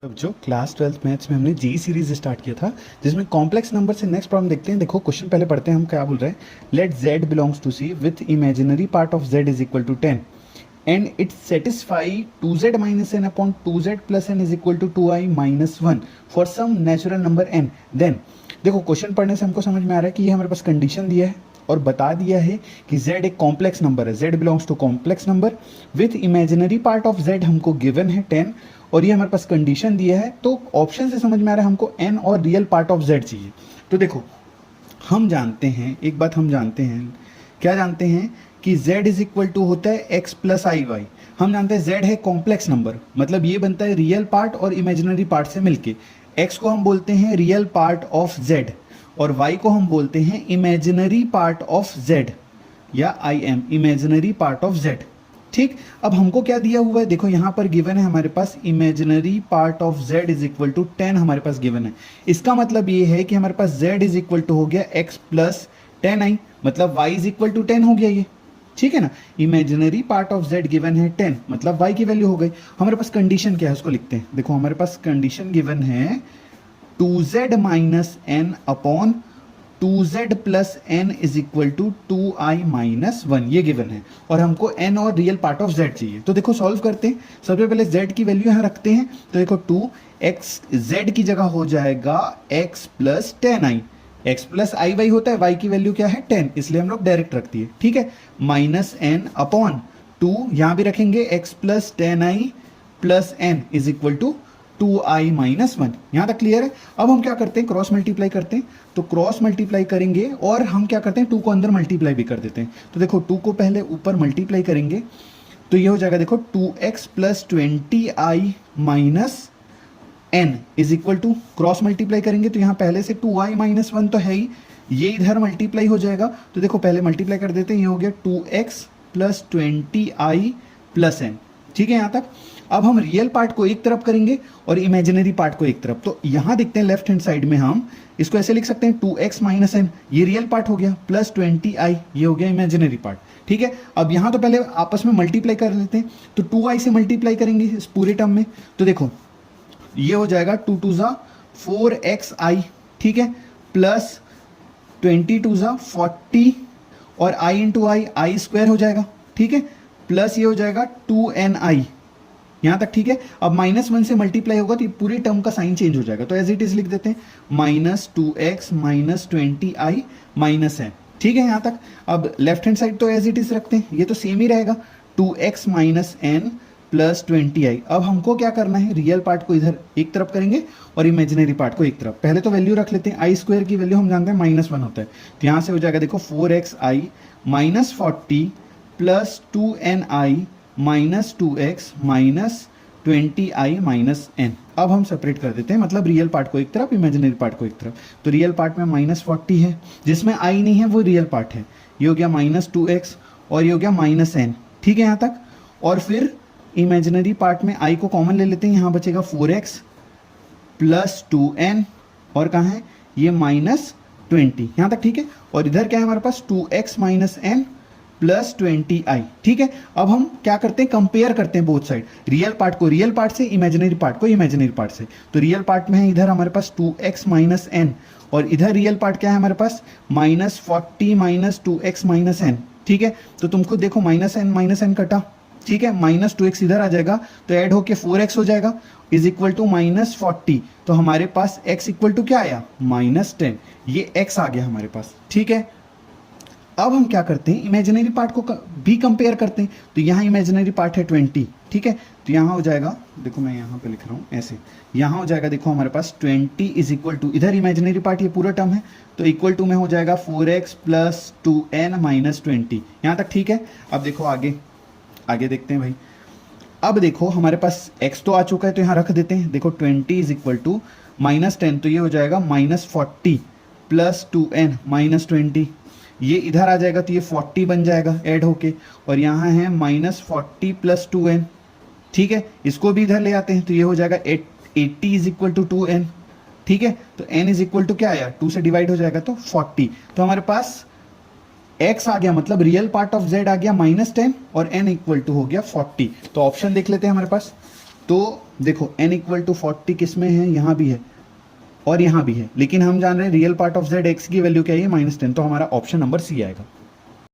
अब जो class 12th maths में हमने जी सीरीज स्टार्ट किया था जिसमें कॉम्प्लेक्स नंबर से नेक्स्ट प्रॉब्लम देखते हैं। देखो क्वेश्चन पहले पढ़ते हैं, हम क्या बोल रहे हैं। Let z belongs to C with imaginary part of z is equal to 10 and it satisfy 2z minus n upon 2z plus n is equal to 2i minus 1 for some natural number n। Then देखो question पढ़ने से हमको समझ में आ रहा है कि ये हमारे पास कंडीशन दिया है और बता दिया है कि z एक कॉम्प्लेक्स नंबर है, z belongs to complex number with imaginary part of z हमको गिवन है 10 और ये हमारे पास कंडीशन दिया है। तो ऑप्शन से समझ में आ रहा है हमको n और रियल पार्ट ऑफ z चाहिए। तो देखो हम जानते हैं, एक बात हम जानते हैं, क्या जानते हैं कि z इज इक्वल टू होता है x प्लस आई वाई। हम जानते हैं z है कॉम्प्लेक्स नंबर, मतलब ये बनता है रियल पार्ट और इमेजिनरी पार्ट से मिलके। x को हम बोलते हैं रियल पार्ट ऑफ z और y को हम बोलते हैं इमेजिनरी पार्ट ऑफ z या im imaginary part of z। ठीक, अब हमको क्या दिया हुआ है, देखो यहाँ पर गिवन है हमारे पास imaginary part of z is equal to 10 हमारे पास गिवन है। इसका मतलब ये है कि हमारे पास z इज इक्वल टू हो गया x प्लस 10i, मतलब y इज इक्वल टू 10 हो गया ये। ठीक है ना, imaginary part of z given है 10, मतलब y की वैल्यू हो गई। हमारे पास कंडीशन क्या है उसको लिखते हैं। देखो हमारे पास कंडीशन गिवन है 2z minus n upon 2z plus n is equal to 2i minus 1, ये गिवन है और हमको n और रियल पार्ट ऑफ z चाहिए। तो देखो सॉल्व करते हैं। सबसे पहले z की वैल्यू यहाँ रखते हैं, तो देखो 2x z की जगह हो जाएगा x plus 10i, x plus i y होता है, y की वैल्यू क्या है 10, इसलिए हम लोग डायरेक्ट रख दिए। ठीक है, माइनस n अपॉन 2 यहाँ भी रखेंगे x plus 10i plus n is equal to 2i minus 1। यहाँ तक क्लियर है। अब हम क्या करते हैं, क्रॉस मल्टीप्लाई करते हैं। तो क्रॉस मल्टीप्लाई करेंगे और हम क्या करते हैं 2 को अंदर मल्टीप्लाई भी कर देते हैं। तो देखो 2 को पहले ऊपर मल्टीप्लाई करेंगे तो ये हो जाएगा, देखो 2x plus 20i minus n is equal to, cross multiply करेंगे तो यहाँ पहले से 2i माइनस 1 तो है ही, ये इधर मल्टीप्लाई हो जाएगा। तो देखो पहले मल्टीप्लाई कर देते हैं, ये हो गया 2x plus 20i plus n। ठीक है यहाँ तक। अब हम रियल पार्ट को एक तरफ करेंगे और इमेजिनरी पार्ट को एक तरफ। तो यहां देखते हैं लेफ्ट हैंड साइड में हम इसको ऐसे लिख सकते हैं 2x माइनस एन, ये रियल पार्ट हो गया, प्लस 20i ये हो गया इमेजिनरी पार्ट। ठीक है, अब यहां तो पहले आपस में मल्टीप्लाई कर लेते हैं। तो 2i से मल्टीप्लाई करेंगे इस पूरे टर्म में, तो देखो ये हो जाएगा 2 2 जा 4xi, ठीक है, प्लस 20 2 जा 40 और i इंटू आई स्क्वायर हो जाएगा। ठीक है, प्लस ये हो जाएगा 2ni, यहां तक। ठीक है, अब माइनस 1 से मल्टीप्लाई होगा तो ये पूरे टर्म का साइन चेंज हो जाएगा। तो एज इट इज लिख देते हैं minus 2x minus 20i minus n। ठीक है यहाँ तक। अब लेफ्ट हैंड साइड तो एज इट इज रखते हैं, ये तो सेम ही रहेगा, 2x minus n plus 20i। अब हमको क्या करना है, रियल पार्ट को इधर एक तरफ करेंगे और इमेजिनरी पार्ट को एक तरफ। पहले तो वैल्यू रख लेते हैं, आई स्क्वायर की वैल्यू हम जानते हैं माइनस 1 होता है, तो यहाँ से हो जाएगा देखो 4xi minus 40 plus 2ni minus 2x minus 20i minus n। अब हम सेपरेट कर देते हैं, मतलब रियल पार्ट को एक तरफ, इमेजिनरी पार्ट को एक तरफ। तो रियल पार्ट में माइनस 40 है, जिसमें i नहीं है वो रियल पार्ट है, ये हो गया माइनस 2x और ये हो गया माइनस n। ठीक है यहाँ तक। और फिर इमेजिनरी पार्ट में i को कॉमन ले लेते हैं, यहाँ बचेगा 4x प्लस 2n और कहाँ है ये माइनस 20, यहाँ तक। ठीक है, और इधर क्या है हमारे पास 2x minus n plus 20i। ठीक है, अब हम क्या करते हैं, कंपेयर करते हैं बोथ साइड, रियल पार्ट को रियल पार्ट से, इमेजिनरी पार्ट को इमेजिनरी पार्ट से। तो रियल पार्ट में है इधर हमारे पास 2x माइनस n और इधर रियल पार्ट क्या है हमारे पास minus 40 minus 2x minus n। ठीक है, तो तुम खुद देखो माइनस n कटा, ठीक है, माइनस 2x इधर आ जाएगा तो ऐड होके 4x हो जाएगा इज इक्वल टू माइनस 40। तो हमारे पास x इक्वल टू क्या आया माइनस 10, ये x आ गया हमारे पास। ठीक है, अब हम क्या करते हैं, इमेजिनरी पार्ट को भी कंपेयर करते हैं। तो यहाँ इमेजिनरी पार्ट है 20, ठीक है, तो यहाँ हो जाएगा, देखो मैं यहाँ पे लिख रहा हूँ ऐसे, यहाँ हो जाएगा देखो हमारे पास 20 इज इक्वल टू, इधर इमेजिनरी पार्ट ये पूरा टर्म है तो इक्वल टू में हो जाएगा 4x प्लस 2n माइनस 20, यहाँ तक। ठीक है, अब देखो आगे देखते हैं भाई। अब देखो हमारे पास x तो आ चुका है तो यहाँ रख देते हैं। देखो 20 इज इक्वल टू माइनस 10, तो ये हो जाएगा माइनस 40 प्लस 2n माइनस 20, ये इधर आ जाएगा तो ये 40 बन जाएगा ऐड होके, और यहाँ है माइनस 40 प्लस 2n। ठीक है, इसको भी इधर ले आते हैं तो ये हो जाएगा 80 इज इक्वल टू 2n। ठीक है, तो n इज इक्वल टू क्या आया, 2 से डिवाइड हो जाएगा तो 40। तो हमारे पास x आ गया, मतलब रियल पार्ट ऑफ z आ गया माइनस 10 और n इक्वल टू हो गया 40। तो ऑप्शन देख लेते हैं हमारे पास। तो देखो n इक्वल टू 40 किस में है, यहाँ भी है और यहाँ भी है, लेकिन हम जान रहे हैं real part of z x की वैल्यू क्या है, -10, तो हमारा ऑप्शन नंबर सी आएगा।